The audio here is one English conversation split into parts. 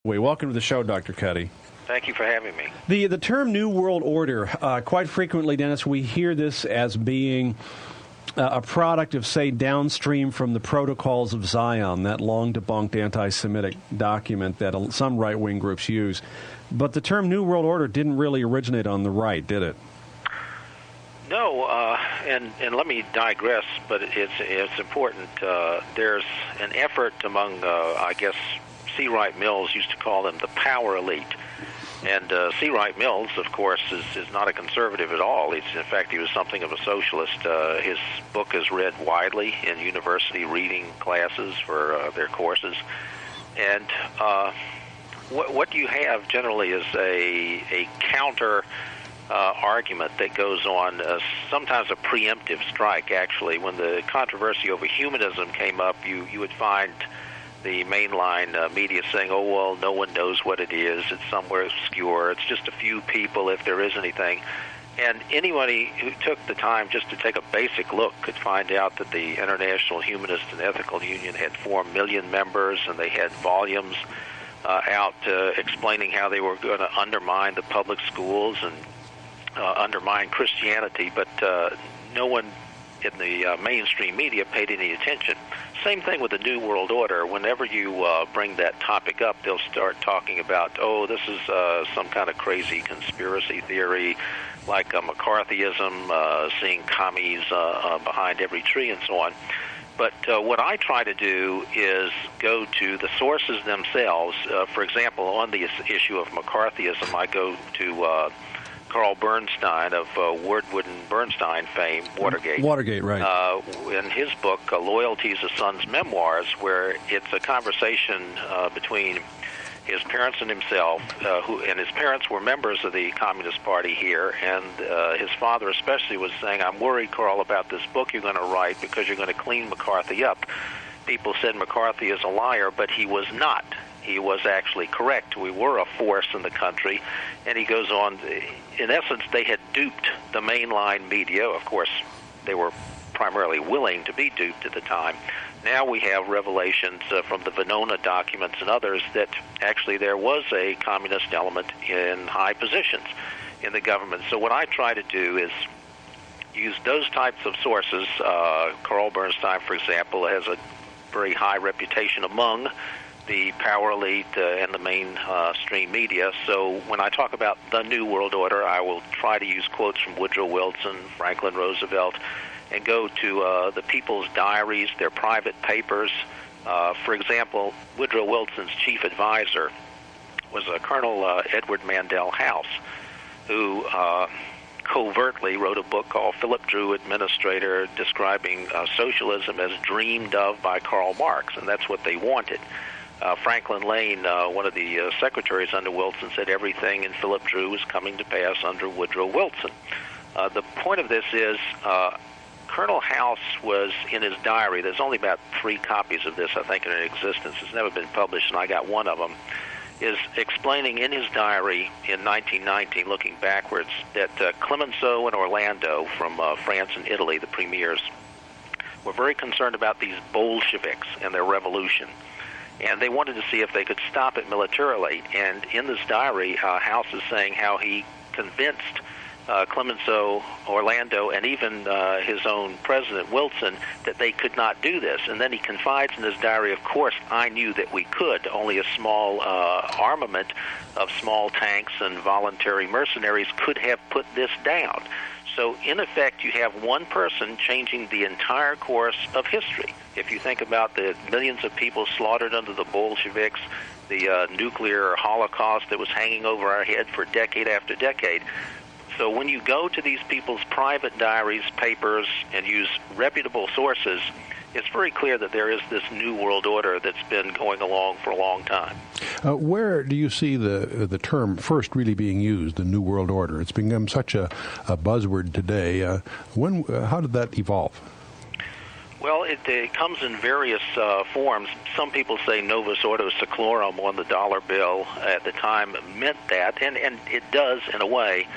Welcome to the show, Dr. Cuddy. Thank you for having me. The term New World Order, quite frequently, Dennis, we hear this as being a product of, say, downstream from the Protocols of Zion, that long-debunked anti-Semitic document that some right-wing groups use. But the term New World Order didn't really originate on the right, did it? No, and let me digress, but it's important. There's an effort among, I guess, C. Wright Mills used to call them the power elite. And C. Wright Mills, of course, is not a conservative at all. In fact, he was something of a socialist. His book is read widely in university reading classes for their courses. And what you have generally is a counter argument that goes on, sometimes a preemptive strike, actually. When the controversy over humanism came up, you would find the mainline media saying, oh, well, no one knows what it is. It's somewhere obscure. It's just a few people, if there is anything. And anybody who took the time just to take a basic look could find out that the International Humanist and Ethical Union had 4 million members, and they had volumes out explaining how they were going to undermine the public schools and undermine Christianity. But no one in the mainstream media paid any attention. Same thing with the New World Order. Whenever you bring that topic up, they'll start talking about, oh, this is some kind of crazy conspiracy theory, like McCarthyism, seeing commies behind every tree and so on. But what I try to do is go to the sources themselves. For example, on the issue of McCarthyism, I go to Carl Bernstein of Woodward and Bernstein fame, Watergate. Watergate, right. In his book, Loyalty is a Son's Memoirs, where it's a conversation between his parents and himself, and his parents were members of the Communist Party here, and his father especially was saying, I'm worried, Carl, about this book you're going to write because you're going to clean McCarthy up. People said McCarthy is a liar, but he was not. He was actually correct. We were a force in the country. And he goes on, in essence, they had duped the mainline media. Of course, they were primarily willing to be duped at the time. Now we have revelations from the Venona documents and others that actually there was a communist element in high positions in the government. So what I try to do is use those types of sources. Carl Bernstein, for example, has a very high reputation among the power elite and the mainstream media. So when I talk about the New World Order, I will try to use quotes from Woodrow Wilson, Franklin Roosevelt, and go to the people's diaries, their private papers. For example, Woodrow Wilson's chief advisor was Colonel Edward Mandell House, who covertly wrote a book called Philip Drew, Administrator, describing socialism as dreamed of by Karl Marx, and that's what they wanted. Franklin Lane, one of the secretaries under Wilson, said everything in Philip Drew was coming to pass under Woodrow Wilson. The point of this is Colonel House was in his diary. There's only about 3 copies of this, I think, in existence. It's never been published, and I got one of them, is explaining in his diary in 1919, looking backwards, that Clemenceau and Orlando from France and Italy, the premiers, were very concerned about these Bolsheviks and their revolution. And they wanted to see if they could stop it militarily. And in this diary, House is saying how he convinced Clemenceau, Orlando, and even his own President Wilson that they could not do this. And then he confides in his diary, of course, I knew that we could. Only a small armament of small tanks and voluntary mercenaries could have put this down. So, in effect, you have one person changing the entire course of history. If you think about the millions of people slaughtered under the Bolsheviks, the nuclear holocaust that was hanging over our head for decade after decade. So when you go to these people's private diaries, papers, and use reputable sources, it's very clear that there is this New World Order that's been going along for a long time. Where do you see the term first really being used, the New World Order? It's become such a buzzword today. How did that evolve? Well, it comes in various forms. Some people say Novus Ordo Seclorum on the dollar bill at the time meant that, and it does in a way.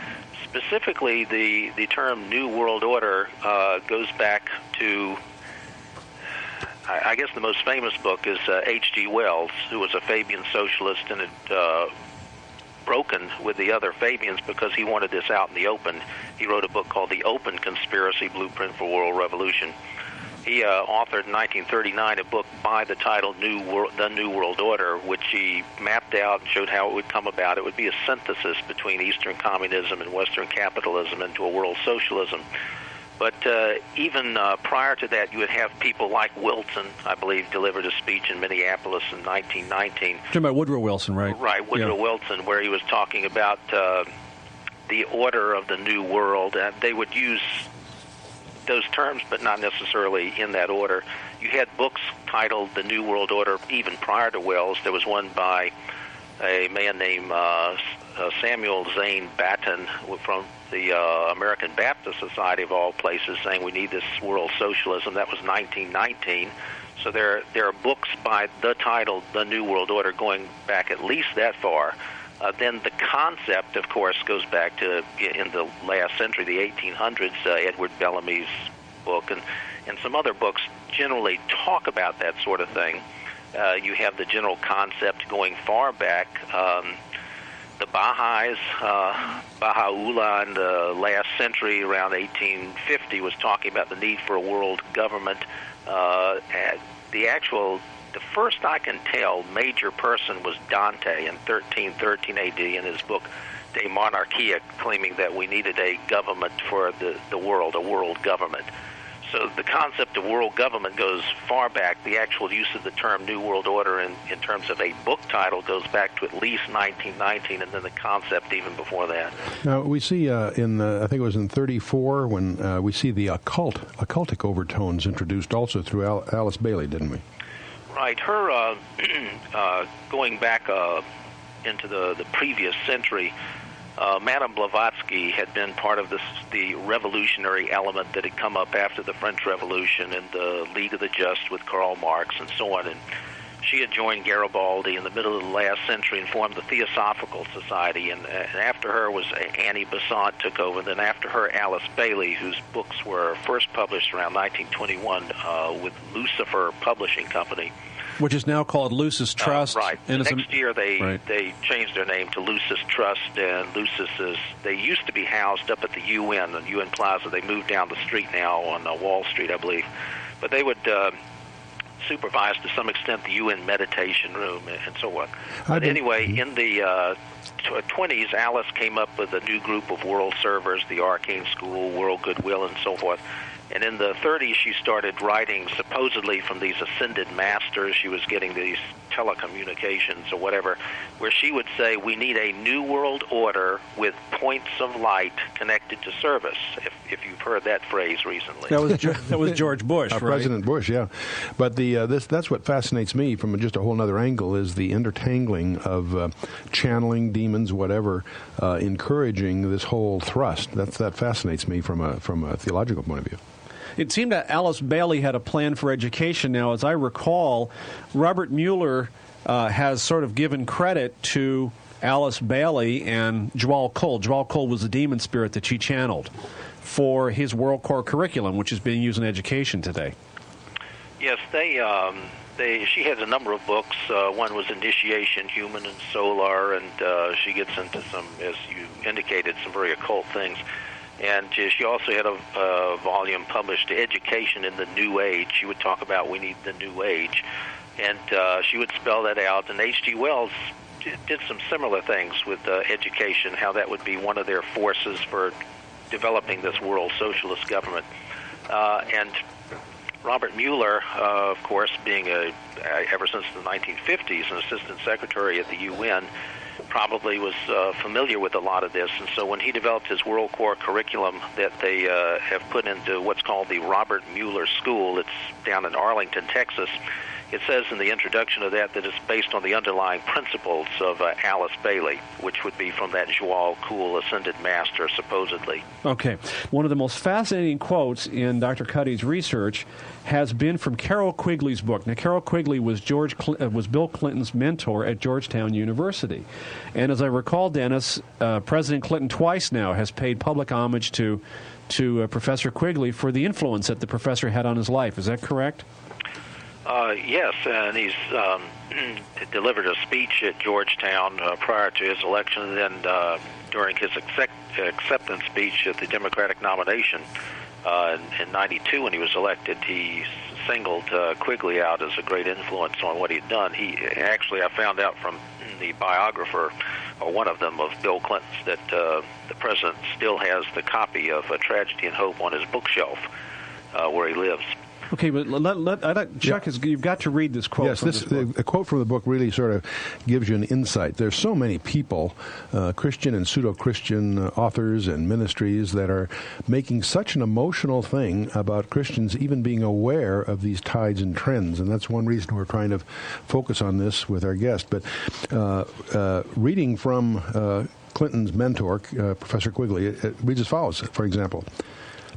Specifically, the term New World Order goes back to I guess the most famous book is H.G. Wells, who was a Fabian socialist and had broken with the other Fabians because he wanted this out in the open. He wrote a book called The Open Conspiracy Blueprint for World Revolution. He authored in 1939 a book by the title The New World Order, which he mapped out and showed how it would come about. It would be a synthesis between Eastern communism and Western capitalism into a world socialism. But even prior to that, you would have people like Wilson, I believe, delivered a speech in Minneapolis in 1919. Talking about Woodrow Wilson, right? Right, Woodrow Wilson, where he was talking about the order of the New World. And they would use those terms, but not necessarily in that order. You had books titled The New World Order even prior to Wells. There was one by a man named Samuel Zane Batten from the American Baptist Society, of all places, saying we need this world socialism. That was 1919. So there are books by the title The New World Order going back at least that far. Then the concept, of course, goes back to in the last century, the 1800s, Edward Bellamy's book, and some other books generally talk about that sort of thing. You have the general concept going far back. The Baha'is, Baha'u'llah in the last century, around 1850, was talking about the need for a world government. The first I can tell major person was Dante in 1313 AD in his book De Monarchia, claiming that we needed a government for the world, a world government. So the concept of world government goes far back. The actual use of the term New World Order in terms of a book title goes back to at least 1919, and then the concept even before that. Now, we see I think it was in 34 when we see the occultic overtones introduced also through Alice Bailey, didn't we? Right. Her going back into the previous century, Madame Blavatsky had been part of the revolutionary element that had come up after the French Revolution and the League of the Just with Karl Marx and so on. And she had joined Garibaldi in the middle of the last century and formed the Theosophical Society. And after her was Annie Besant took over. And then after her, Alice Bailey, whose books were first published around 1921 with Lucifer Publishing Company. Which is now called Lucis Trust. Right. And next year they changed their name to Lucis Trust, and Lucis they used to be housed up at the UN, on UN Plaza. They moved down the street now on Wall Street, I believe. But they would supervise to some extent the UN meditation room and so on. But anyway, in the 20s, Alice came up with a new group of world servers, the Arcane School, World Goodwill, and so forth. And in the 30s, she started writing supposedly from these ascended masters. She was getting these telecommunications or whatever, where she would say, we need a new world order with points of light connected to service, if you've heard that phrase recently. That was George Bush, right? President Bush, yeah. But that's what fascinates me from just a whole other angle is the intertangling of channeling, demons, whatever, encouraging this whole thrust. That fascinates me from a theological point of view. It seemed that Alice Bailey had a plan for education. Now, as I recall, Robert Mueller has sort of given credit to Alice Bailey and Djwal Khul. Djwal Khul was the demon spirit that she channeled for his World Core curriculum, which is being used in education today. Yes, she has a number of books. One was Initiation, Human and Solar, and she gets into some, as you indicated, some very occult things. And she also had a volume published, Education in the New Age. She would talk about we need the New Age. And she would spell that out. And H.G. Wells did some similar things with education, how that would be one of their forces for developing this world socialist government. And Robert Mueller, of course, being ever since the 1950s an assistant secretary at the UN, probably was familiar with a lot of this. And so when he developed his World Core curriculum that they have put into what's called the Robert Mueller School, it's down in Arlington, Texas, it says in the introduction of that it's based on the underlying principles of Alice Bailey, which would be from that Djwal Khul ascended master, supposedly. Okay. One of the most fascinating quotes in Dr. Cuddy's research has been from Carroll Quigley's book. Now, Carroll Quigley was Bill Clinton's mentor at Georgetown University. And as I recall, Dennis, President Clinton twice now has paid public homage to Professor Quigley for the influence that the professor had on his life. Is that correct? Yes, and he's delivered a speech at Georgetown prior to his election, and then during his acceptance speech at the Democratic nomination in '92 when he was elected, he singled Quigley out as a great influence on what he'd done. I found out from the biographer, or one of them, of Bill Clinton, that the president still has the copy of Tragedy and Hope on his bookshelf where he lives. Okay, but Chuck, you've got to read this quote. Yes, the quote from the book really sort of gives you an insight. There's so many people, Christian and pseudo-Christian authors and ministries, that are making such an emotional thing about Christians even being aware of these tides and trends, and that's one reason we're trying to focus on this with our guest. But reading from Clinton's mentor, Professor Quigley, it reads as follows, for example.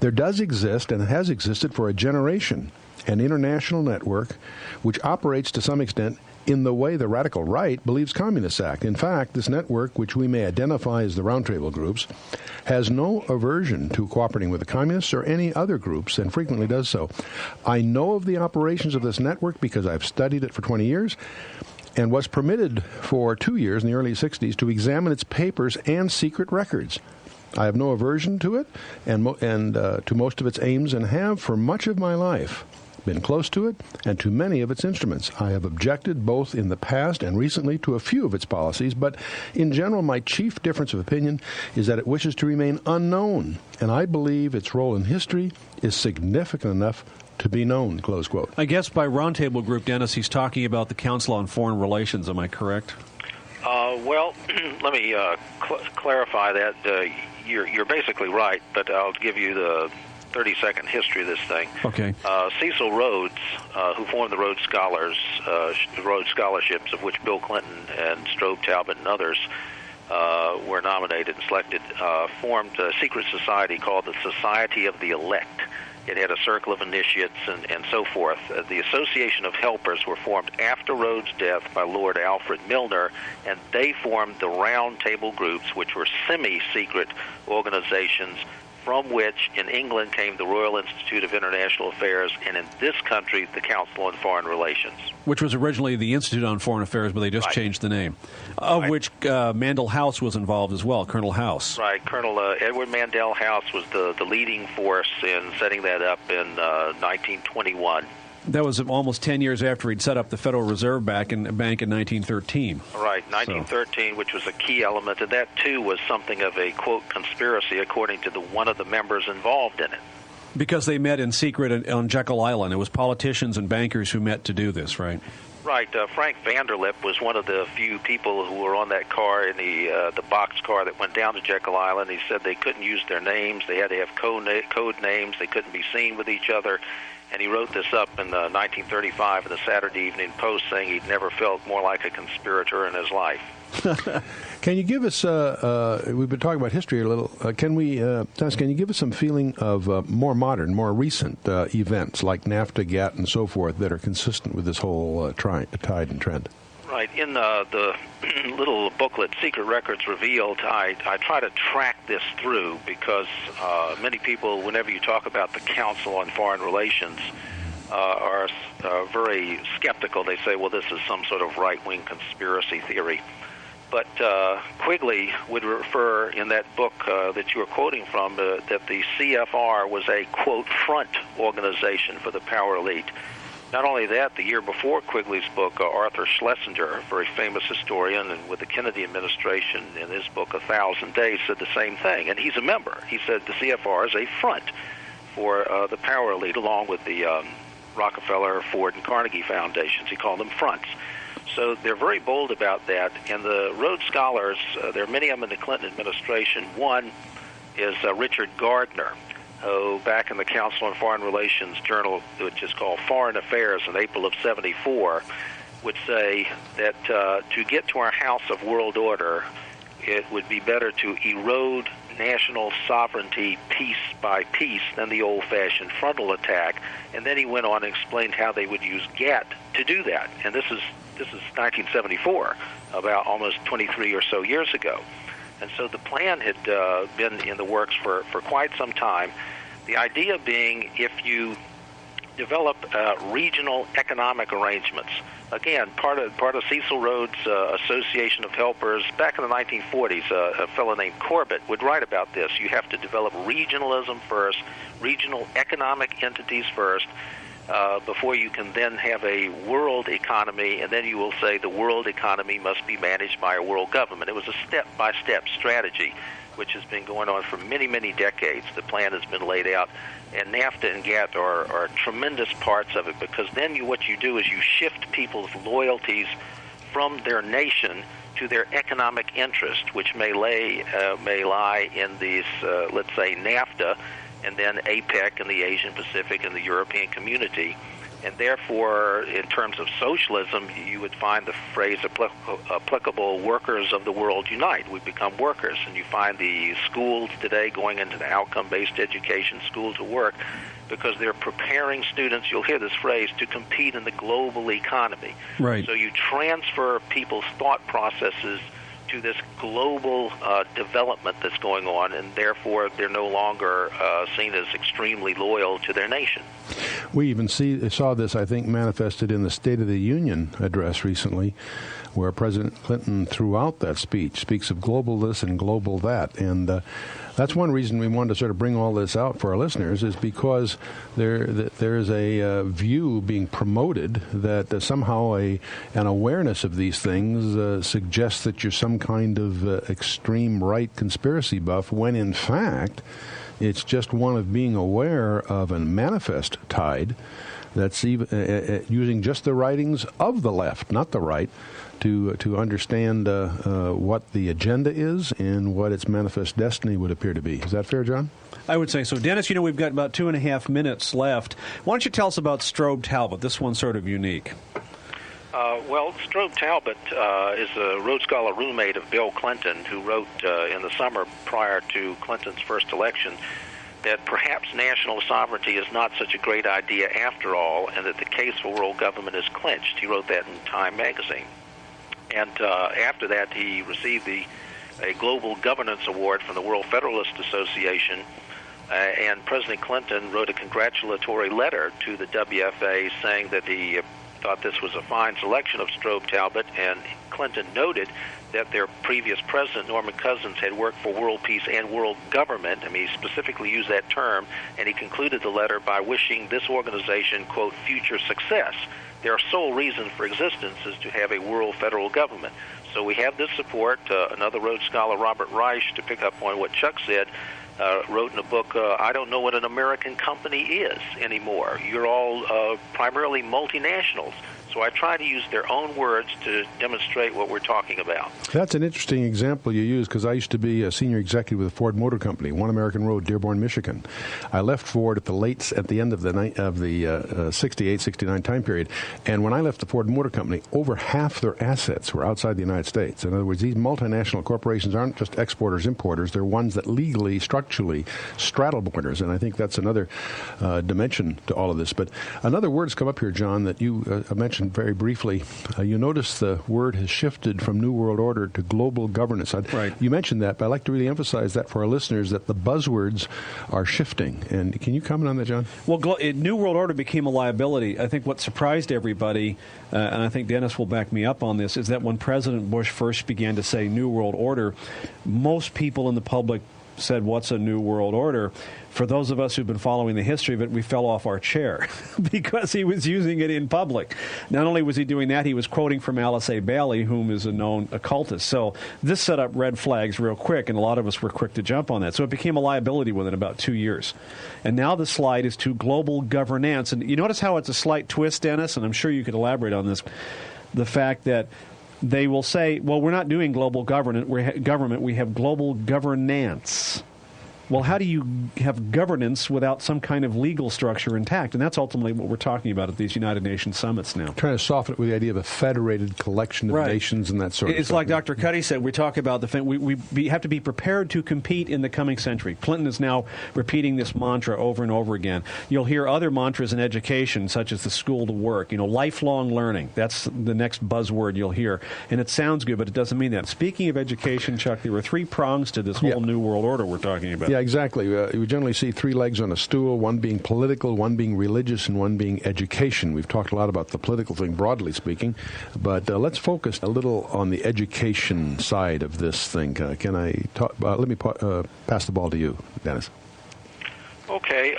There does exist, and has existed for a generation, an international network which operates to some extent in the way the radical right believes communists act. In fact, this network, which we may identify as the roundtable groups, has no aversion to cooperating with the communists or any other groups, and frequently does so. I know of the operations of this network because I've studied it for 20 years, and was permitted for 2 years in the early 60s to examine its papers and secret records. I have no aversion to it and to most of its aims, and have for much of my life been close to it and to many of its instruments. I have objected both in the past and recently to a few of its policies, but in general my chief difference of opinion is that it wishes to remain unknown, and I believe its role in history is significant enough to be known, close quote. I guess by roundtable group, Dennis, he's talking about the Council on Foreign Relations. Am I correct? Well, let me clarify that. You're basically right, but I'll give you the 30-second history of this thing. Okay. Cecil Rhodes, who formed the Rhodes Scholars, the Rhodes Scholarships, of which Bill Clinton and Strobe Talbot and others were nominated and selected, formed a secret society called the Society of the Elect. It had a circle of initiates and so forth. The Association of Helpers were formed after Rhodes' death by Lord Alfred Milner, and they formed the Round Table groups, which were semi-secret organizations from which in England came the Royal Institute of International Affairs, and in this country, the Council on Foreign Relations. Which was originally the Institute on Foreign Affairs, but they just changed the name. Of which Mandell House was involved as well, Colonel House. Right. Colonel Edward Mandell House was the leading force in setting that up in 1921. That was almost 10 years after he'd set up the Federal Reserve Bank in 1913. Right, 1913, which was a key element, and that, too, was something of a, quote, conspiracy, according to one of the members involved in it. Because they met in secret on Jekyll Island. It was politicians and bankers who met to do this, right? Right. Frank Vanderlip was one of the few people who were on that car, in the box car that went down to Jekyll Island. He said they couldn't use their names. They had to have code names. They couldn't be seen with each other. And he wrote this up in 1935 in the Saturday Evening Post, saying he'd never felt more like a conspirator in his life. Can you give us, we've been talking about history a little, Dennis, can you give us some feeling of more modern, more recent events like NAFTA, GATT, and so forth that are consistent with this whole tide and trend? Right. In the little booklet, Secret Records Revealed, I try to track this through because many people, whenever you talk about the Council on Foreign Relations, are very skeptical. They say, well, this is some sort of right-wing conspiracy theory. But Quigley would refer in that book that you were quoting from that the CFR was a, quote, front organization for the power elite. Not only that, the year before Quigley's book, Arthur Schlesinger, a very famous historian and with the Kennedy administration, in his book, 1,000 Days, said the same thing. And he's a member. He said the CFR is a front for the power elite, along with the Rockefeller, Ford, and Carnegie foundations. He called them fronts. So they're very bold about that. And the Rhodes Scholars, there are many of them in the Clinton administration. One is Richard Gardner, who back in the Council on Foreign Relations journal, which is called Foreign Affairs in April of 1974, would say that to get to our house of world order, it would be better to erode national sovereignty piece by piece than the old-fashioned frontal attack. And then he went on and explained how they would use GATT to do that. And this is 1974, about almost 23 or so years ago. And so the plan had been in the works for quite some time. The idea being, if you develop regional economic arrangements. Again, part of Cecil Rhodes' Association of Helpers back in the 1940s, a fellow named Corbett would write about this. You have to develop regionalism first, regional economic entities first, before you can then have a world economy, and then you will say the world economy must be managed by a world government. It was a step-by-step strategy which has been going on for many, many decades. The plan has been laid out, and NAFTA and GATT are tremendous parts of it, because then what you do is you shift people's loyalties from their nation to their economic interest, which may lie in these, let's say, NAFTA, and then APEC and the Asian Pacific and the European Community. And therefore, in terms of socialism, you would find the phrase applicable, workers of the world unite. We become workers. And you find the schools today going into the outcome-based education, school to work, because they're preparing students, you'll hear this phrase, to compete in the global economy. Right. So you transfer people's thought processes to this global development that's going on, and therefore they're no longer seen as extremely loyal to their nation. We even saw this, I think, manifested in the State of the Union address recently, where President Clinton, throughout that speech, speaks of global this and global that. And that's one reason we wanted to sort of bring all this out for our listeners, is because there is a view being promoted that somehow an awareness of these things suggests that you're some kind of extreme right conspiracy buff, when in fact it's just one of being aware of a manifest tide that's even using just the writings of the left, not the right, to understand what the agenda is and what its manifest destiny would appear to be. Is that fair, John? I would say so. Dennis, we've got about 2.5 minutes left. Why don't you tell us about Strobe Talbott? This one's sort of unique. Well, Strobe Talbott is a Rhodes Scholar roommate of Bill Clinton, who wrote in the summer prior to Clinton's first election that perhaps national sovereignty is not such a great idea after all, and that the case for world government is clinched. He wrote that in Time magazine. And after that, he received a Global Governance Award from the World Federalist Association, and President Clinton wrote a congratulatory letter to the WFA saying that he thought this was a fine selection of Strobe Talbott, and Clinton noted that their previous president, Norman Cousins, had worked for world peace and world government. I mean, he specifically used that term, and he concluded the letter by wishing this organization, quote, future success. Their sole reason for existence is to have a world federal government. So we have this support. Another Rhodes Scholar, Robert Reich, to pick up on what Chuck said, wrote in a book, I don't know what an American company is anymore. You're all primarily multinationals. So I try to use their own words to demonstrate what we're talking about. That's an interesting example you use, because I used to be a senior executive with the Ford Motor Company, One American Road, Dearborn, Michigan. I left Ford at the end of the 68, 69 time period. And when I left the Ford Motor Company, over half their assets were outside the United States. In other words, these multinational corporations aren't just exporters, importers. They're ones that legally, structurally straddle borders. And I think that's another dimension to all of this. But another word has come up here, John, that you mentioned very briefly. You notice the word has shifted from New World Order to global governance. Right. You mentioned that, but I'd like to really emphasize that for our listeners, that the buzzwords are shifting. And can you comment on that, John? Well, New World Order became a liability. I think what surprised everybody, and I think Dennis will back me up on this, is that when President Bush first began to say New World Order, most people in the public said, what's a New World Order? For those of us who've been following the history of it, we fell off our chair because he was using it in public. Not only was he doing that, he was quoting from Alice A. Bailey, whom is a known occultist. So this set up red flags real quick, and a lot of us were quick to jump on that. So it became a liability within about 2 years. And now the slide is to global governance. And you notice how it's a slight twist, Dennis, and I'm sure you could elaborate on this, the fact that they will say, well, we're not doing global government, we have global governance. Well, how do you have governance without some kind of legal structure intact? And that's ultimately what we're talking about at these United Nations summits now. Trying to soften it with the idea of a federated collection of nations and that sort of stuff. It's like Dr. Cuddy said, we talk about the we have to be prepared to compete in the coming century. Clinton is now repeating this mantra over and over again. You'll hear other mantras in education, such as the school to work, lifelong learning. That's the next buzzword you'll hear. And it sounds good, but it doesn't mean that. Speaking of education, Chuck, there were 3 prongs to this whole New World Order we're talking about. Yeah, Yeah, exactly. We generally see three legs on a stool, one being political, one being religious, and one being education. We've talked a lot about the political thing, broadly speaking, but let's focus a little on the education side of this thing. Can I talk? Let me pass the ball to you, Dennis. Okay.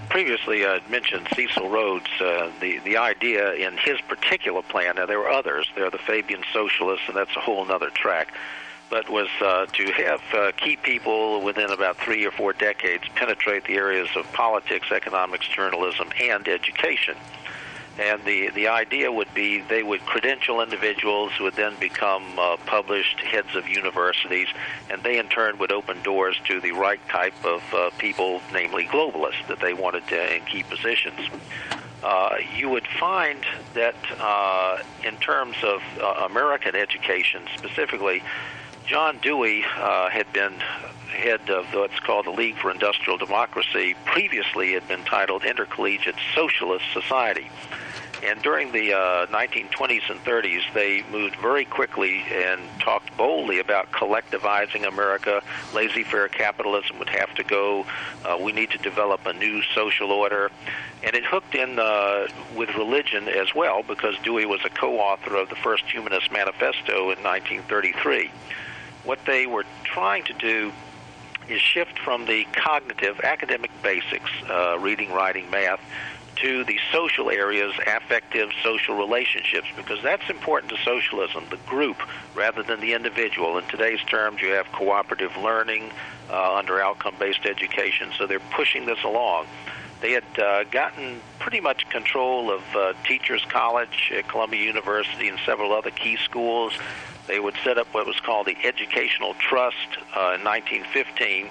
Previously, I mentioned Cecil Rhodes. The idea in his particular plan, now there were others. There are the Fabian Socialists, and that's a whole other track, but was to have key people within about 3 or 4 decades penetrate the areas of politics, economics, journalism, and education. And the idea would be they would credential individuals who would then become published heads of universities, and they in turn would open doors to the right type of people, namely globalists, that they wanted in key positions. You would find that in terms of American education specifically, John Dewey had been head of what's called the League for Industrial Democracy. Previously had been titled Intercollegiate Socialist Society. And during the 1920s and 30s, they moved very quickly and talked boldly about collectivizing America. Laissez-faire capitalism would have to go. We need to develop a new social order. And it hooked in with religion as well, because Dewey was a co-author of the first Humanist Manifesto in 1933. What they were trying to do is shift from the cognitive academic basics, reading, writing, math, to the social areas, affective social relationships, because that's important to socialism, the group rather than the individual. In today's terms, you have cooperative learning under outcome-based education, so they're pushing this along. They had gotten pretty much control of Teachers College at Columbia University and several other key schools. They would set up what was called the Educational Trust in 1915.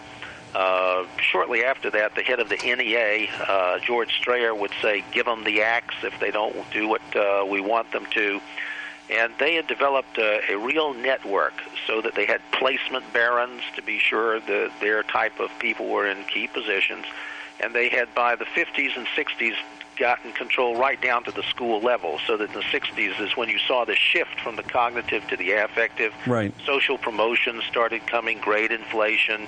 Shortly after that, the head of the NEA, George Strayer, would say, give them the axe if they don't do what we want them to. And they had developed a real network so that they had placement barons to be sure that their type of people were in key positions. And they had, by the 50s and 60s, gotten control right down to the school level, so that in the 60s is when you saw the shift from the cognitive to the affective. Right. Social promotions started coming, grade inflation,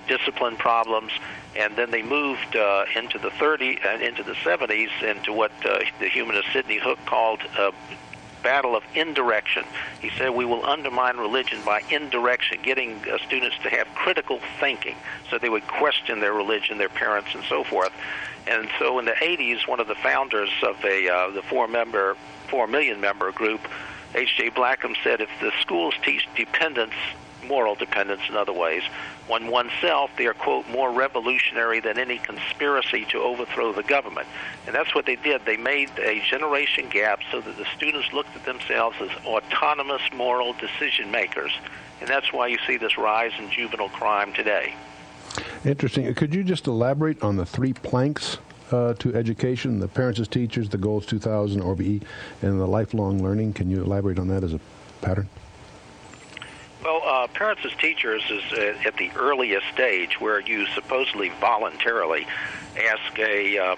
discipline problems, and then they moved into the 70s into what the humanist Sidney Hook called battle of indirection. He said we will undermine religion by indirection, getting students to have critical thinking, so they would question their religion, their parents, and so forth. And so in the 80s, one of the founders of the 4 million member group, H.J. Blackham, said if the schools teach dependence, moral dependence in other ways, on oneself, they are, quote, more revolutionary than any conspiracy to overthrow the government. And that's what they did. They made a generation gap so that the students looked at themselves as autonomous moral decision makers. And that's why you see this rise in juvenile crime today. Interesting. Could you just elaborate on the 3 planks to education, the parents as teachers, the Goals 2000, OBE, and the lifelong learning? Can you elaborate on that as a pattern? Well, parents as teachers is at the earliest stage where you supposedly voluntarily ask a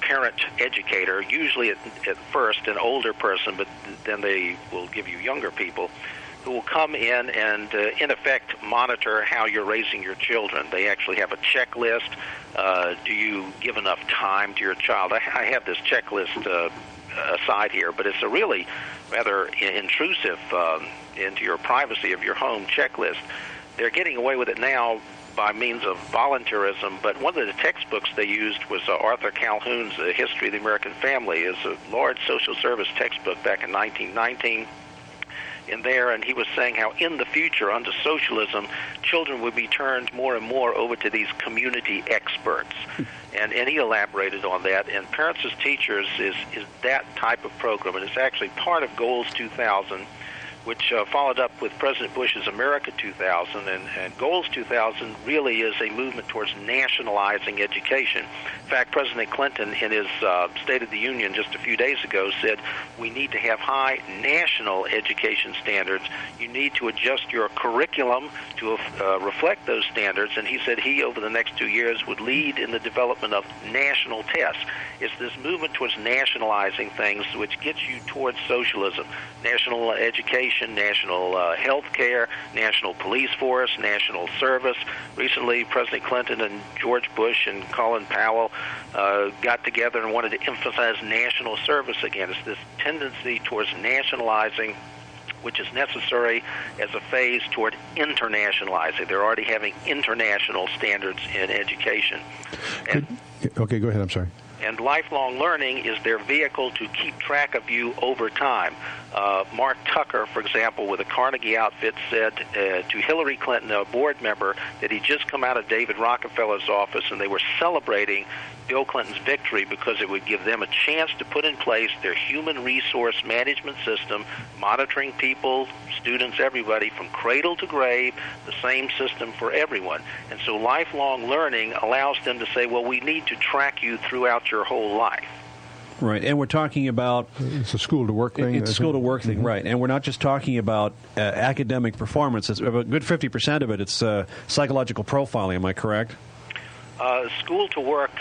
parent educator, usually at first an older person, but then they will give you younger people, who will come in and, in effect, monitor how you're raising your children. They actually have a checklist. Do you give enough time to your child? I have this checklist aside here, but it's a really rather intrusive into your privacy of your home checklist. They're getting away with it now by means of voluntarism, but one of the textbooks they used was Arthur Calhoun's History of the American Family. It's a large social service textbook back in 1919. In there, and he was saying how in the future, under socialism, children would be turned more and more over to these community experts. And he elaborated on that. And Parents as Teachers is that type of program. And it's actually part of Goals 2000, which followed up with President Bush's America 2000. And Goals 2000 really is a movement towards nationalizing education. In fact, President Clinton, in his State of the Union just a few days ago, said we need to have high national education standards. You need to adjust your curriculum to reflect those standards. And he said he, over the next 2 years, would lead in the development of national tests. It's this movement towards nationalizing things which gets you towards socialism. National education, education, national health care, national police force, national service. Recently, President Clinton and George Bush and Colin Powell got together and wanted to emphasize national service again. It's this tendency towards nationalizing, which is necessary as a phase toward internationalizing. They're already having international standards in education. Okay, go ahead. I'm sorry. And lifelong learning is their vehicle to keep track of you over time. Mark Tucker, for example, with the Carnegie outfit, said to Hillary Clinton, a board member, that he'd just come out of David Rockefeller's office and they were celebrating Bill Clinton's victory because it would give them a chance to put in place their human resource management system, monitoring people, students, everybody, from cradle to grave, the same system for everyone. And so lifelong learning allows them to say, well, we need to track you throughout your whole life. Right, and we're talking about... It's a school-to-work thing. It's a school-to-work thing, right. And we're not just talking about academic performance. It's a good 50% of it. It's psychological profiling, am I correct? School to work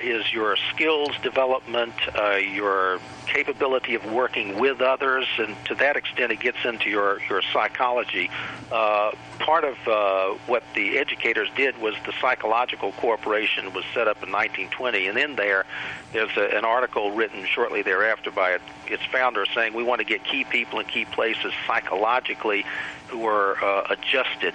is your skills development, your capability of working with others, and to that extent it gets into your psychology. Part of what the educators did was the Psychological Corporation was set up in 1920, and in there's an article written shortly thereafter by its founder saying we want to get key people in key places psychologically who are adjusted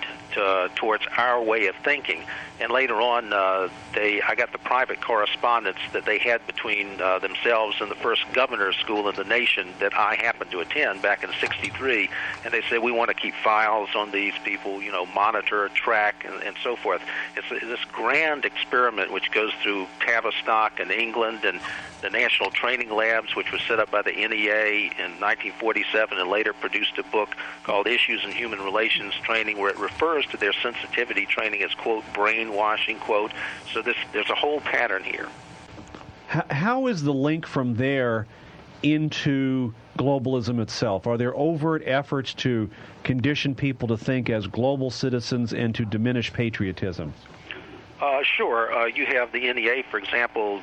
towards our way of thinking. And later on, I got the private correspondence that they had between themselves and the first governor's school in the nation that I happened to attend back in '63, and they said we want to keep files on these people, monitor, track, and so forth. It's this grand experiment which goes through Tavistock in England and the National Training Labs, which was set up by the NEA in 1947 and later produced a book called Issues in Human Relations Training, where it refers to their sensitivity training as, quote, brainwashing, quote. So there's a whole pattern here. How is the link from there into globalism itself? Are there overt efforts to condition people to think as global citizens and to diminish patriotism? Sure. You have the NEA, for example,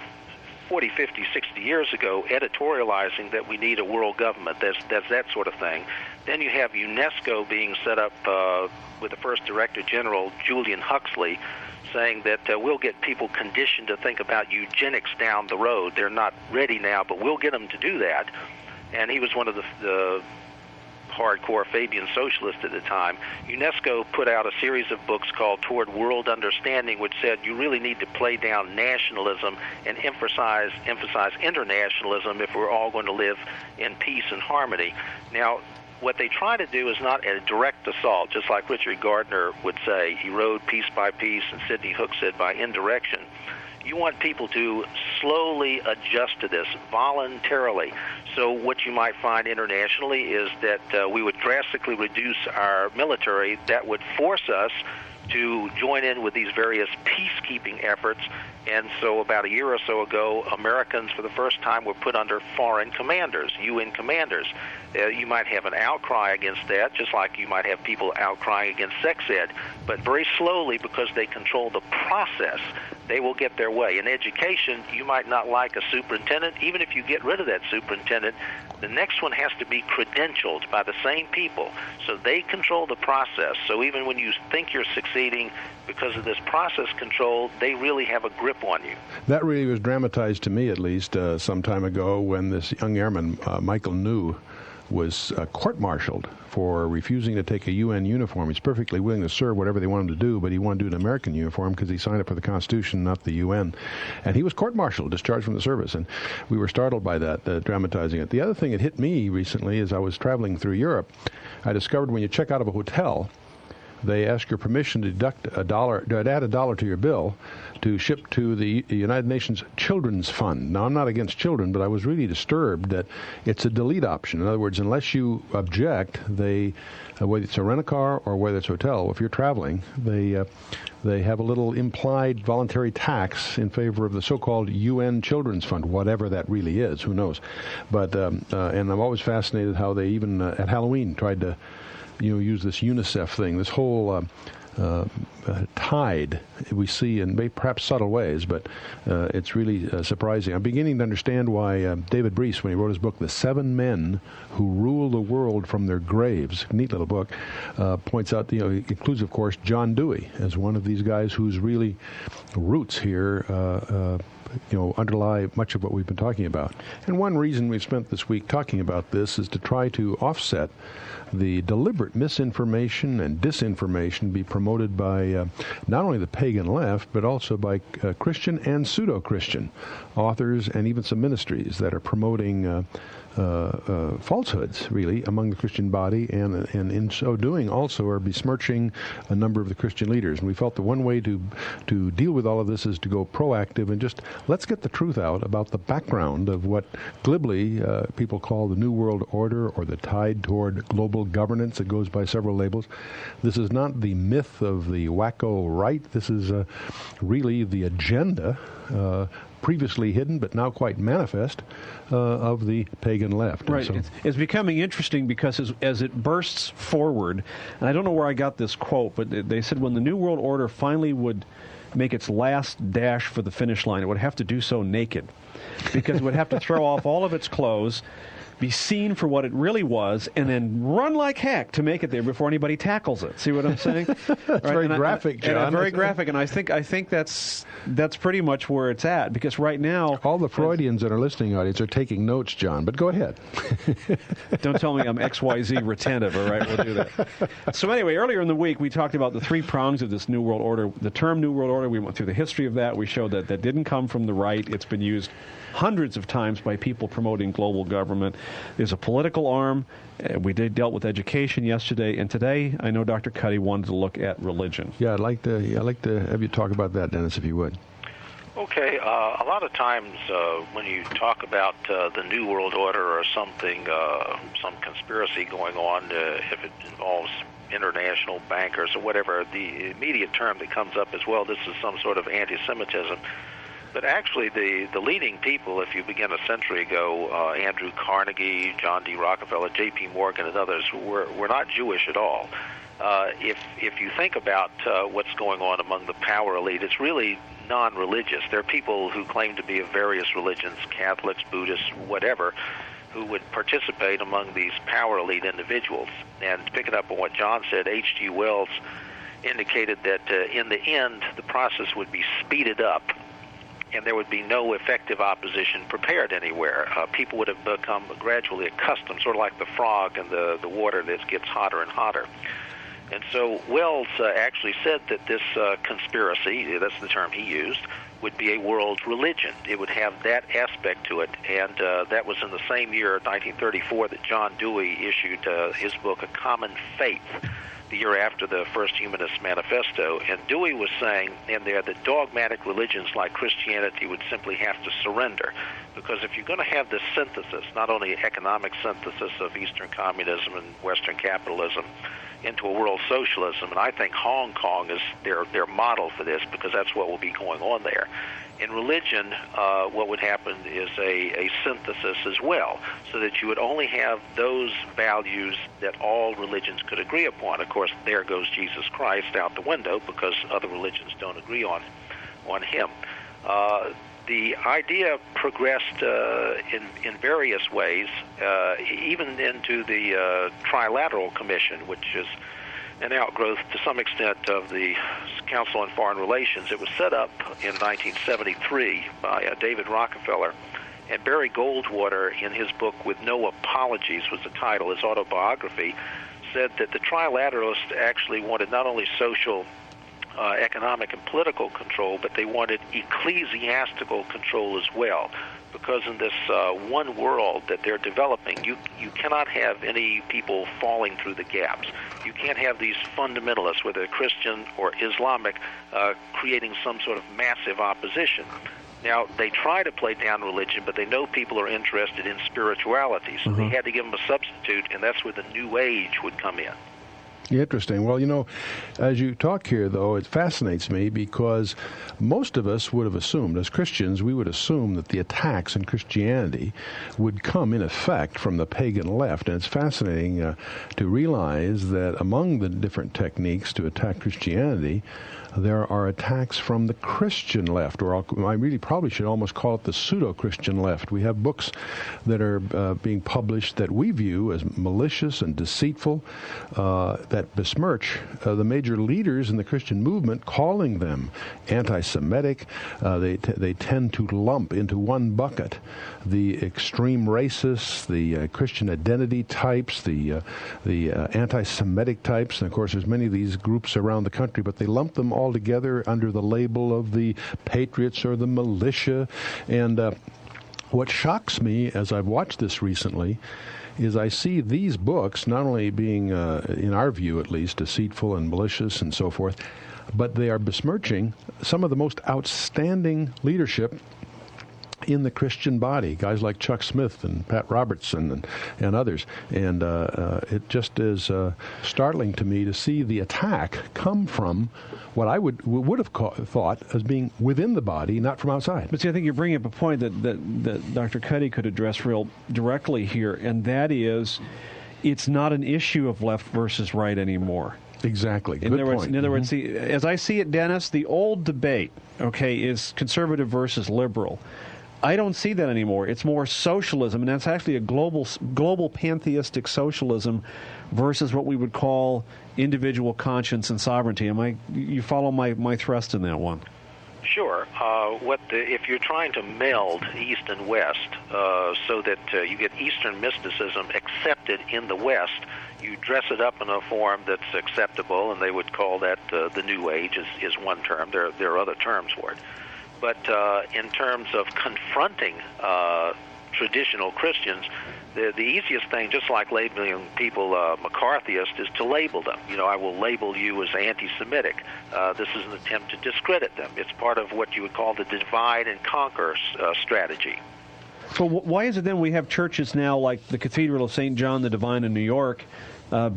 40, 50, 60 years ago, editorializing that we need a world government. There's that sort of thing. Then you have UNESCO being set up with the first Director General, Julian Huxley, saying that we'll get people conditioned to think about eugenics down the road. They're not ready now, but we'll get them to do that. And he was one of the hardcore Fabian socialists at the time. UNESCO put out a series of books called Toward World Understanding, which said you really need to play down nationalism and emphasize internationalism if we're all going to live in peace and harmony. Now, what they try to do is not a direct assault, just like Richard Gardner would say, erode piece by piece, and Sidney Hook said by indirection. You want people to slowly adjust to this voluntarily. So what you might find internationally is that we would drastically reduce our military. That would force us to join in with these various peacekeeping efforts. And so about a year or so ago, Americans for the first time were put under foreign commanders, UN commanders. You might have an outcry against that, just like you might have people outcrying against sex ed. But very slowly, because they control the process, they will get their way. In education, you might not like a superintendent. Even if you get rid of that superintendent, the next one has to be credentialed by the same people. So they control the process. So even when you think you're succeeding because of this process control, they really have a grip on you. That really was dramatized to me, at least, some time ago when this young airman, Michael New, was court-martialed for refusing to take a UN uniform. He's perfectly willing to serve whatever they want him to do, but he wanted to do an American uniform because he signed up for the Constitution, not the UN. And he was court-martialed, discharged from the service, and we were startled by that, dramatizing it. The other thing that hit me recently is I was traveling through Europe. I discovered when you check out of a hotel, they ask your permission to deduct add $1 to your bill to ship to the United Nations Children's Fund. Now, I'm not against children, but I was really disturbed that it's a delete option. In other words, unless you object, they, whether it's a rent-a-car or whether it's a hotel, if you're traveling, they have a little implied voluntary tax in favor of the so-called UN Children's Fund, whatever that really is. Who knows? But and I'm always fascinated how they even at Halloween tried to use this UNICEF thing, this whole tide we see in perhaps subtle ways, but it's really surprising. I'm beginning to understand why David Breese, when he wrote his book, The 7 Men Who Rule the World from Their Graves, neat little book, points out, he includes, of course, John Dewey as one of these guys whose really roots here underlie much of what we've been talking about. And one reason we've spent this week talking about this is to try to offset the deliberate misinformation and disinformation be promoted by not only the pagan left, but also by Christian and pseudo-Christian authors and even some ministries that are promoting falsehoods, really, among the Christian body, and in so doing also are besmirching a number of the Christian leaders. And we felt the one way to deal with all of this is to go proactive and just let's get the truth out about the background of what glibly people call the New World Order or the tide toward global governance. It goes by several labels. This is not the myth of the wacko right. This is really the agenda previously hidden but now quite manifest of the pagan left. Right. So it's becoming interesting because as it bursts forward, and I don't know where I got this quote, but they said when the New World Order finally would make its last dash for the finish line, it would have to do so naked because it would have to throw off all of its clothes, be seen for what it really was, and then run like heck to make it there before anybody tackles it. See what I'm saying? That's very graphic, John. Very graphic, and I think that's pretty much where it's at, because right now... All the Freudians in our listening audience are taking notes, John, but go ahead. Don't tell me I'm XYZ retentive, all right? We'll do that. So anyway, earlier in the week, we talked about the 3 prongs of this New World Order. The term New World Order, we went through the history of that. We showed that that didn't come from the right. It's been used hundreds of times by people promoting global government. There's a political arm. We dealt with education yesterday, and today I know Dr. Cuddy wanted to look at religion. Yeah, I'd like to have you talk about that, Dennis, if you would. Okay, a lot of times when you talk about the New World Order or something, some conspiracy going on, if it involves international bankers or whatever, the immediate term that comes up as well, this is some sort of anti-Semitism. But actually, the leading people, if you begin a century ago, Andrew Carnegie, John D. Rockefeller, J.P. Morgan, and others, were not Jewish at all. If you think about what's going on among the power elite, it's really non-religious. There are people who claim to be of various religions, Catholics, Buddhists, whatever, who would participate among these power elite individuals. And picking up on what John said, H.G. Wells indicated that in the end, the process would be speeded up, and there would be no effective opposition prepared anywhere. People would have become gradually accustomed, sort of like the frog and the water that gets hotter and hotter. And so Wells actually said that this conspiracy, that's the term he used, would be a world religion. It would have that aspect to it, and that was in the same year, 1934, that John Dewey issued his book, A Common Faith, the year after the First Humanist Manifesto. And Dewey was saying in there that dogmatic religions like Christianity would simply have to surrender, because if you're going to have this synthesis, not only economic synthesis of Eastern communism and Western capitalism into a world socialism, and I think Hong Kong is their model for this, because that's what will be going on there. In religion, what would happen is a synthesis as well, so that you would only have those values that all religions could agree upon. Of course, there goes Jesus Christ out the window, because other religions don't agree on him. The idea progressed in various ways, even into the Trilateral Commission, which is an outgrowth to some extent of the Council on Foreign Relations. It was set up in 1973 by David Rockefeller, and Barry Goldwater, in his book With No Apologies was the title, his autobiography, said that the Trilateralists actually wanted not only social, economic, and political control, but they wanted ecclesiastical control as well. Because in this one world that they're developing, you cannot have any people falling through the gaps. You can't have these fundamentalists, whether Christian or Islamic, creating some sort of massive opposition. Now, they try to play down religion, but they know people are interested in spirituality, so they had to give them a substitute, and that's where the New Age would come in. Interesting. Well, as you talk here, though, it fascinates me because most of us would have assumed, as Christians, we would assume that the attacks in Christianity would come, in effect, from the pagan left. And it's fascinating to realize that among the different techniques to attack Christianity, there are attacks from the Christian left, or I really probably should almost call it the pseudo-Christian left. We have books that are being published that we view as malicious and deceitful, that besmirch the major leaders in the Christian movement, calling them anti-Semitic. They tend to lump into one bucket the extreme racists, the Christian identity types, the anti-Semitic types, and of course there's many of these groups around the country, but they lump them all together under the label of the patriots or the militia. And what shocks me as I've watched this recently is I see these books not only being, in our view at least, deceitful and malicious and so forth, but they are besmirching some of the most outstanding leadership in the Christian body, guys like Chuck Smith and Pat Robertson and others. And it just is startling to me to see the attack come from what I would have thought as being within the body, not from outside. But see, I think you're bringing up a point that Dr. Cuddy could address real directly here, and that is it's not an issue of left versus right anymore. Exactly. In other words, see, as I see it, Dennis, the old debate, is conservative versus liberal. I don't see that anymore. It's more socialism, and that's actually a global pantheistic socialism versus what we would call individual conscience and sovereignty. You follow my thrust in that one? Sure. If you're trying to meld East and West so that you get Eastern mysticism accepted in the West, you dress it up in a form that's acceptable, and they would call that the New Age is one term. There are other terms for it. But in terms of confronting traditional Christians, the easiest thing, just like labeling people McCarthyist, is to label them. I will label you as anti-Semitic. This is an attempt to discredit them. It's part of what you would call the divide and conquer strategy. So why is it then we have churches now like the Cathedral of St. John the Divine in New York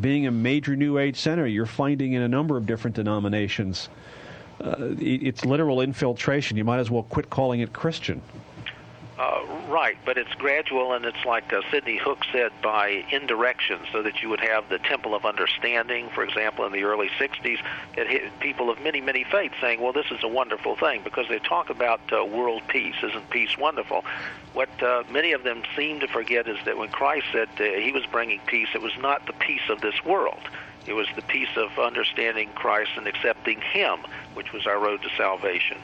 being a major New Age center? You're finding in a number of different denominations it's literal infiltration. You might as well quit calling it Christian. Right, but it's gradual, and it's like Sidney Hook said, by indirection, so that you would have the Temple of Understanding, for example, in the early 60s, that people of many, many faiths saying, well, this is a wonderful thing, because they talk about world peace. Isn't peace wonderful? What many of them seem to forget is that when Christ said he was bringing peace, it was not the peace of this world. It was the peace of understanding Christ and accepting Him, which was our road to salvation.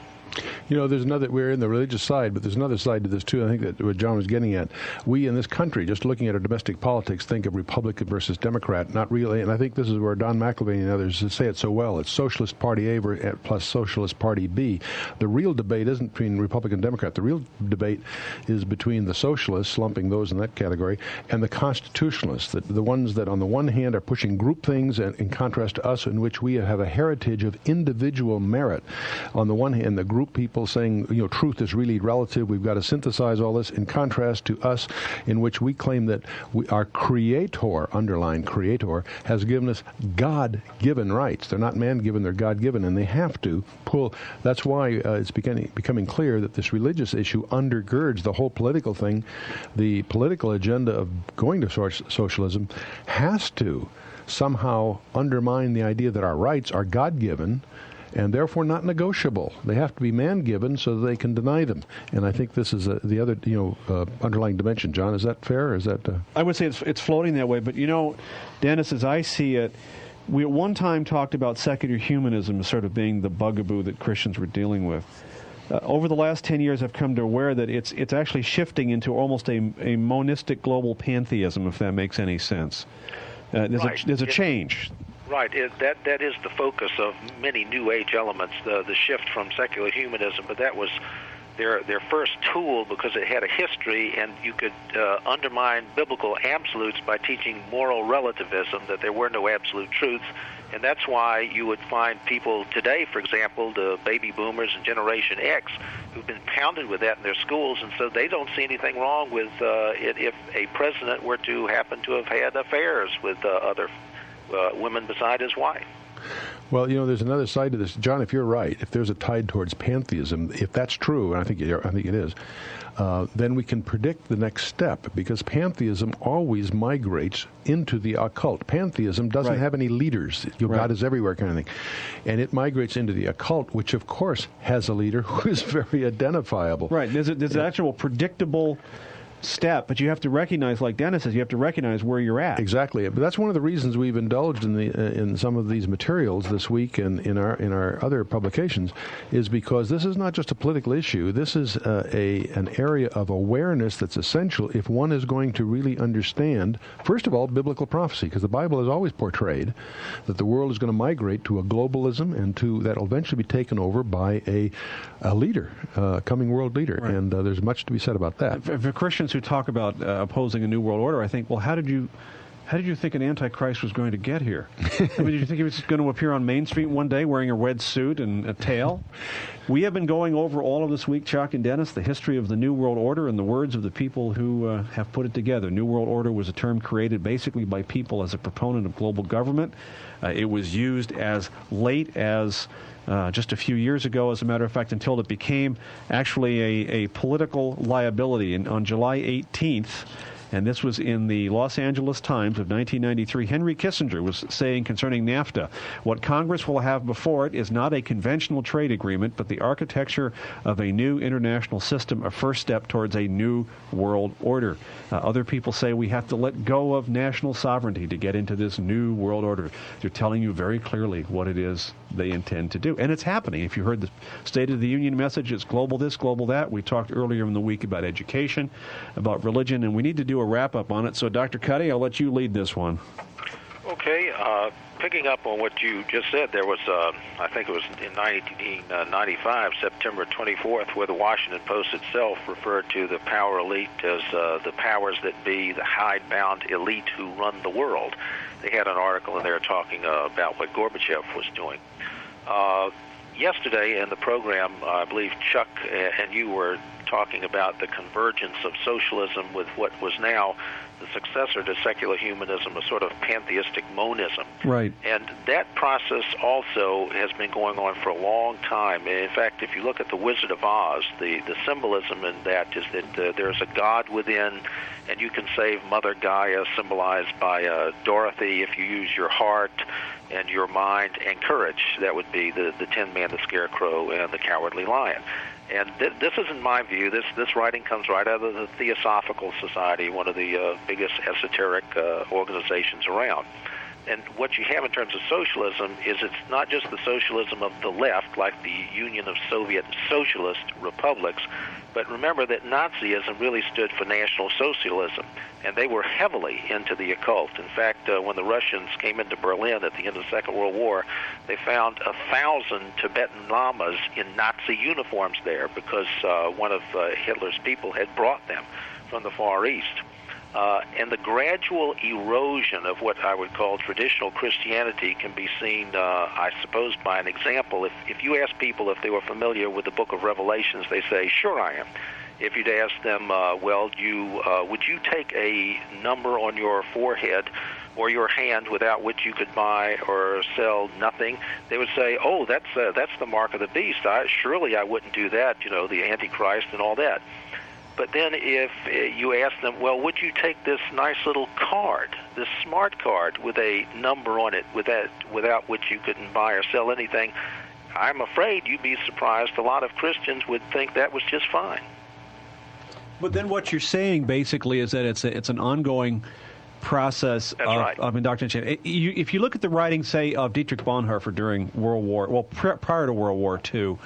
There's we're in the religious side, but there's another side to this, too. I think that what John was getting at, we in this country, just looking at our domestic politics, think of Republican versus Democrat, not really. And I think this is where Don McElveen and others say it so well. It's Socialist Party A plus Socialist Party B. The real debate isn't between Republican and Democrat. The real debate is between the socialists, lumping those in that category, and the constitutionalists, the ones that on the one hand are pushing group things, and in contrast to us, in which we have a heritage of individual merit. On the one hand, the group people saying, truth is really relative, we've got to synthesize all this, in contrast to us, in which we claim that our Creator, underlined Creator, has given us God-given rights. They're not man-given, they're God-given, and they have to pull. That's why it's becoming clear that this religious issue undergirds the whole political thing. The political agenda of going to socialism has to somehow undermine the idea that our rights are God-given and therefore not negotiable. They have to be man-given so that they can deny them. And I think this is the other, underlying dimension. John, is that fair? Is that? I would say it's floating that way. But Dennis, as I see it, we at one time talked about secular humanism as sort of being the bugaboo that Christians were dealing with. Over the last 10 years, I've come to aware that it's actually shifting into almost a monistic global pantheism, if that makes any sense. There's a change. Right. That is the focus of many New Age elements, the shift from secular humanism. But that was their first tool because it had a history, and you could undermine biblical absolutes by teaching moral relativism, that there were no absolute truths. And that's why you would find people today, for example, the baby boomers and Generation X, who've been pounded with that in their schools, and so they don't see anything wrong with it if a president were to happen to have had affairs with other women beside his wife. Well, there's another side to this, John. If you're right, if there's a tide towards pantheism, if that's true, and I think it is, then we can predict the next step, because pantheism always migrates into the occult. Pantheism doesn't have any leaders. God is everywhere kind of thing. And it migrates into the occult, which, of course, has a leader who is very identifiable. Right. There's an actual predictable step, but you have to recognize, like Dennis says, you have to recognize where you're at. Exactly. But that's one of the reasons we've indulged in some of these materials this week and in our other publications, is because this is not just a political issue. This is an area of awareness that's essential if one is going to really understand, first of all, biblical prophecy, because the Bible has always portrayed that the world is going to migrate to a globalism, and that will eventually be taken over by a leader, coming world leader. Right. And there's much to be said about that. For Christians who talk about opposing a new world order, I think, well, how did you think an Antichrist was going to get here? I mean, did you think he was going to appear on Main Street one day wearing a red suit and a tail? We have been going over all of this week, Chuck and Dennis, the history of the New World Order and the words of the people who have put it together. New World Order was a term created basically by people as a proponent of global government. It was used as late as just a few years ago, as a matter of fact, until it became actually a political liability. And on July 18th, and this was in the Los Angeles Times of 1993, Henry Kissinger was saying concerning NAFTA, what Congress will have before it is not a conventional trade agreement, but the architecture of a new international system, a first step towards a new world order. Other people say we have to let go of national sovereignty to get into this new world order. They're telling you very clearly what it is they intend to do. And it's happening. If you heard the State of the Union message, it's global this, global that. We talked earlier in the week about education, about religion, and we need to do a wrap-up on it. So, Dr. Cuddy, I'll let you lead this one. Okay. Picking up on what you just said, there was, I think it was in 1995, September 24th, where the Washington Post itself referred to the power elite as the powers that be, the hidebound elite who run the world. They had an article in there talking about what Gorbachev was doing. Yesterday in the program, I believe Chuck and you were talking about the convergence of socialism with what was now the successor to secular humanism, a sort of pantheistic monism. Right. And that process also has been going on for a long time. In fact, if you look at the Wizard of Oz, the symbolism in that is that there's a God within, and you can save Mother Gaia, symbolized by Dorothy, if you use your heart and your mind and courage. That would be the Tin Man, the Scarecrow, and the Cowardly Lion. And this is, in my view, this writing comes right out of the Theosophical Society, one of the biggest esoteric organizations around. And what you have in terms of socialism is it's not just the socialism of the left, like the Union of Soviet Socialist Republics, but remember that Nazism really stood for National Socialism, and they were heavily into the occult. In fact, when the Russians came into Berlin at the end of the Second World War, they found 1,000 Tibetan lamas in Nazi uniforms there because one of Hitler's people had brought them from the Far East. And the gradual erosion of what I would call traditional Christianity can be seen, I suppose, by an example. If you ask people if they were familiar with the book of Revelations, they say, sure I am. If you'd ask them, would you take a number on your forehead or your hand without which you could buy or sell nothing, they would say, oh, that's the mark of the beast. Surely I wouldn't do that, the Antichrist and all that. But then if you ask them, well, would you take this nice little card, this smart card with a number on it without which you couldn't buy or sell anything, I'm afraid you'd be surprised. A lot of Christians would think that was just fine. But then what you're saying basically is that it's an ongoing process of indoctrination. If you look at the writing, say, of Dietrich Bonhoeffer during prior to World War II,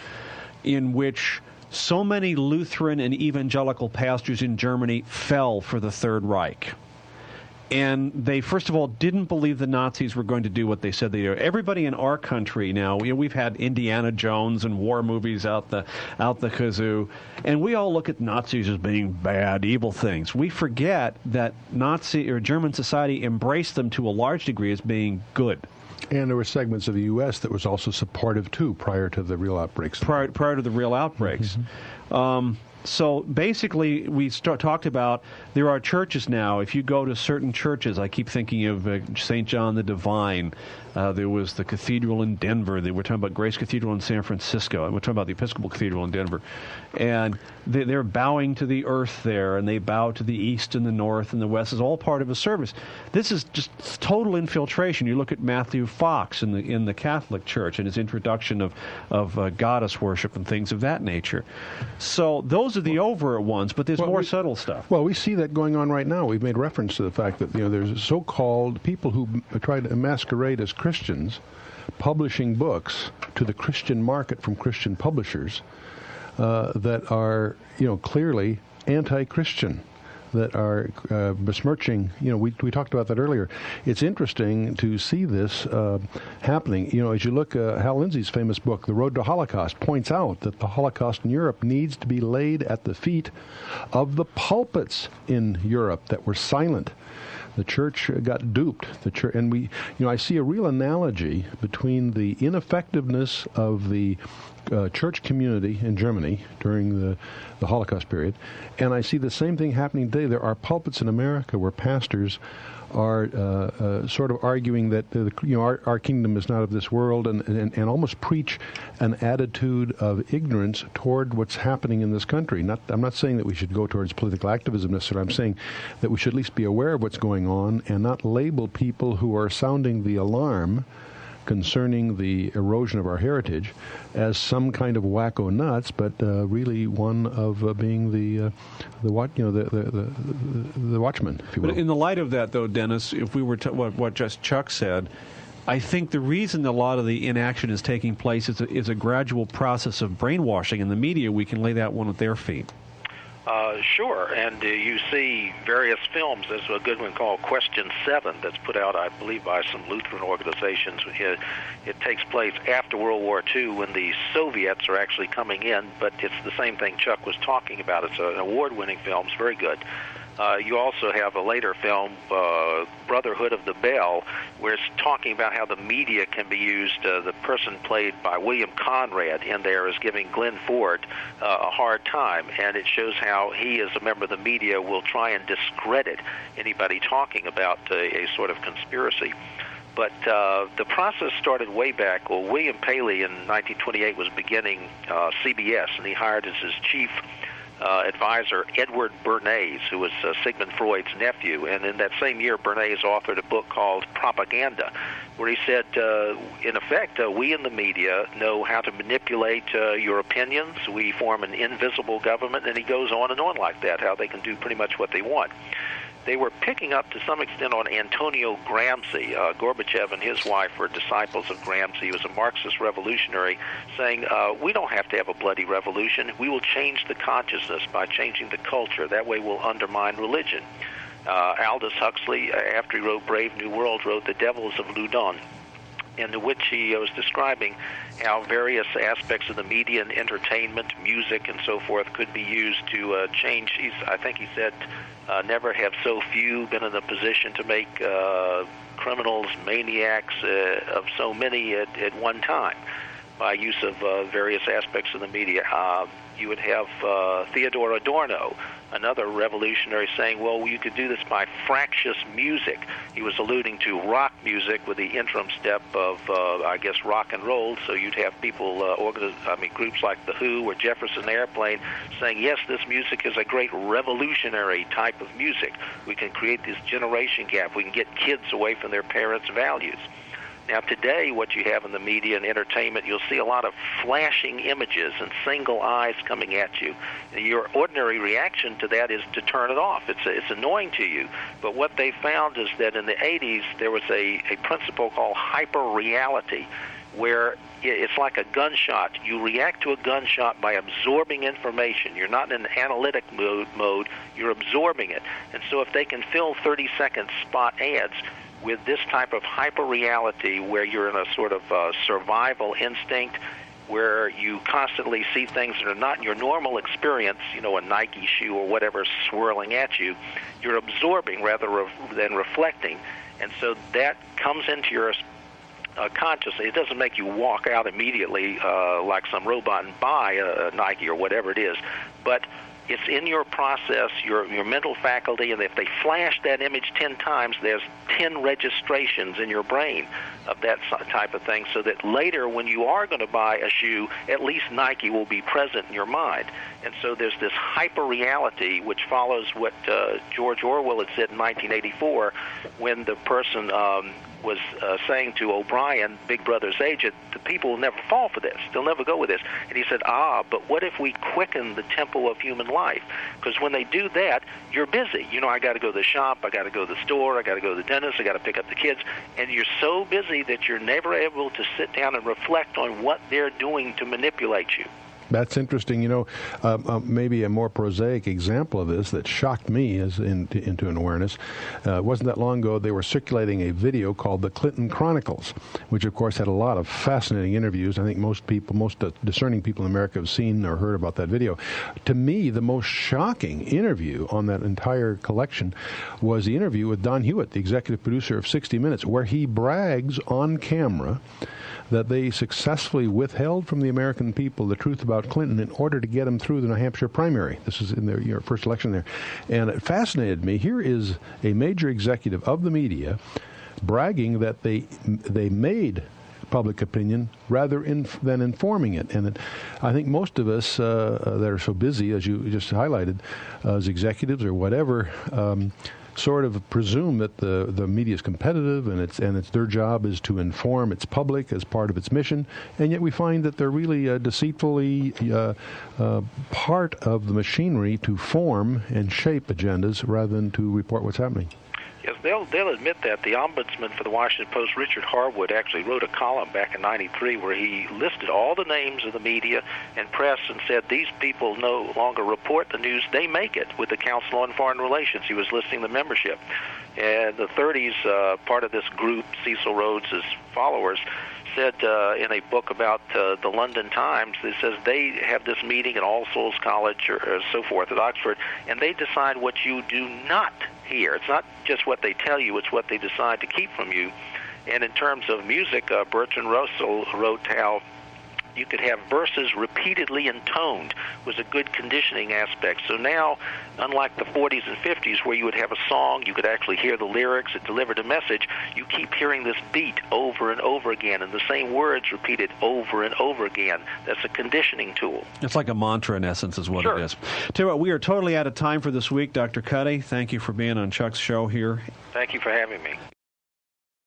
in which so many Lutheran and evangelical pastors in Germany fell for the Third Reich. And they, first of all, didn't believe the Nazis were going to do what they said they do. Everybody in our country now, we've had Indiana Jones and war movies out the kazoo, and we all look at Nazis as being bad, evil things. We forget that Nazi or German society embraced them to a large degree as being good. And there were segments of the U.S. that was also supportive, too, prior to the real outbreaks. Prior to the real outbreaks. Mm-hmm. So basically, we talked about there are churches now. If you go to certain churches, I keep thinking of St. John the Divine. There was the cathedral in Denver. They were talking about Grace Cathedral in San Francisco. And we're talking about the Episcopal Cathedral in Denver. And they're bowing to the earth there, and they bow to the east and the north and the west. It's all part of a service. This is just total infiltration. You look at Matthew Fox in the Catholic Church and his introduction of goddess worship and things of that nature. So those are the overt ones, but there's more subtle stuff. Well, we see that going on right now. We've made reference to the fact that there's so-called people who try to masquerade as Christians, publishing books to the Christian market from Christian publishers that are, clearly anti-Christian, that are besmirching. We talked about that earlier. It's interesting to see this happening. As you look, Hal Lindsey's famous book, The Road to Holocaust, points out that the Holocaust in Europe needs to be laid at the feet of the pulpits in Europe that were silent. The church got duped. The church, and I see a real analogy between the ineffectiveness of the church community in Germany during the Holocaust period, and I see the same thing happening today. There are pulpits in America where pastors are sort of arguing that our kingdom is not of this world, and almost preach an attitude of ignorance toward what's happening in this country. I'm not saying that we should go towards political activism necessarily. I'm saying that we should at least be aware of what's going on and not label people who are sounding the alarm concerning the erosion of our heritage as some kind of wacko nuts, but really one of being the watchman, if you will. But in the light of that, though, Dennis, if we were to what just Chuck said, I think the reason a lot of the inaction is taking place is a gradual process of brainwashing in the media. We can lay that one at their feet. Sure, and you see various films. There's a good one called Question 7 that's put out, I believe, by some Lutheran organizations. It takes place after World War II when the Soviets are actually coming in, but it's the same thing Chuck was talking about. It's an award-winning film. It's very good. You also have a later film, Brotherhood of the Bell, where it's talking about how the media can be used. The person played by William Conrad in there is giving Glenn Ford a hard time, and it shows how he, as a member of the media, will try and discredit anybody talking about a sort of conspiracy. But the process started way back. Well, William Paley in 1928 was beginning CBS, and he hired as his chief advisor Edward Bernays, who was Sigmund Freud's nephew. And in that same year, Bernays authored a book called Propaganda, where he said, in effect, we in the media know how to manipulate your opinions. We form an invisible government, and he goes on and on like that, how they can do pretty much what they want. They were picking up to some extent on Antonio Gramsci. Gorbachev and his wife were disciples of Gramsci. He was a Marxist revolutionary, saying, we don't have to have a bloody revolution. We will change the consciousness by changing the culture. That way we'll undermine religion. Aldous Huxley, after he wrote Brave New World, wrote The Devils of Loudun, in which he was describing how various aspects of the media and entertainment, music, and so forth could be used to change. I think he said, never have so few been in a position to make criminals, maniacs of so many at one time by use of various aspects of the media. You would have Theodor Adorno, another revolutionary, saying, well, you could do this by fractious music. He was alluding to rock music with the interim step of, I guess, rock and roll. So you'd have people, groups like The Who or Jefferson Airplane saying, yes, this music is a great revolutionary type of music. We can create this generation gap. We can get kids away from their parents' values. Now, today, what you have in the media and entertainment, you'll see a lot of flashing images and single eyes coming at you. Your ordinary reaction to that is to turn it off. It's annoying to you. But what they found is that in the 80s, there was a principle called hyper-reality, where it's like a gunshot. You react to a gunshot by absorbing information. You're not in an analytic mode. You're absorbing it. And so if they can fill 30-second spot ads with this type of hyper-reality where you're in a sort of survival instinct, where you constantly see things that are not in your normal experience, a Nike shoe or whatever swirling at you, you're absorbing rather than reflecting. And so that comes into your consciousness. It doesn't make you walk out immediately like some robot and buy a Nike or whatever it is, but it's in your process, your mental faculty, and if they flash that image 10 times, there's 10 registrations in your brain of that type of thing, so that later when you are going to buy a shoe, at least Nike will be present in your mind. And so there's this hyper-reality which follows what George Orwell had said in 1984 when the person was saying to O'Brien, Big Brother's agent, the people will never fall for this. They'll never go with this. And he said, but what if we quicken the tempo of human life? Because when they do that, you're busy. You know, I got to go to the shop, I got to go to the store, I got to go to the dentist, I got to pick up the kids. And you're so busy that you're never able to sit down and reflect on what they're doing to manipulate you. That's interesting. You know, maybe a more prosaic example of this that shocked me into an awareness. It wasn't that long ago they were circulating a video called The Clinton Chronicles, which of course had a lot of fascinating interviews. I think most discerning people in America have seen or heard about that video. To me, the most shocking interview on that entire collection was the interview with Don Hewitt, the executive producer of 60 Minutes, where he brags on camera that they successfully withheld from the American people the truth about Clinton in order to get him through the New Hampshire primary. This is in your first election there. And it fascinated me. Here is a major executive of the media bragging that they made public opinion rather than informing it. And I think most of us that are so busy, as you just highlighted, as executives or whatever, sort of presume that the media is competitive and it's their job is to inform its public as part of its mission, and yet we find that they're really deceitfully part of the machinery to form and shape agendas rather than to report what's happening. Yes, they'll admit that. The ombudsman for the Washington Post, Richard Harwood, actually wrote a column back in '93 where he listed all the names of the media and press and said these people no longer report the news, they make it with the Council on Foreign Relations. He was listing the membership. And the 30s, part of this group, Cecil Rhodes' followers, said in a book about the London Times, it says they have this meeting at All Souls College or so forth at Oxford, and they decide what you do not hear. It's not just what they tell you, it's what they decide to keep from you. And in terms of music, Bertrand Russell wrote how you could have verses repeatedly intoned was a good conditioning aspect. So now, unlike the 40s and 50s where you would have a song, you could actually hear the lyrics, it delivered a message, you keep hearing this beat over and over again and the same words repeated over and over again. That's a conditioning tool. It's like a mantra in essence is what Sure. it is. Tell you what, we are totally out of time for this week. Dr. Cuddy, thank you for being on Chuck's show here. Thank you for having me.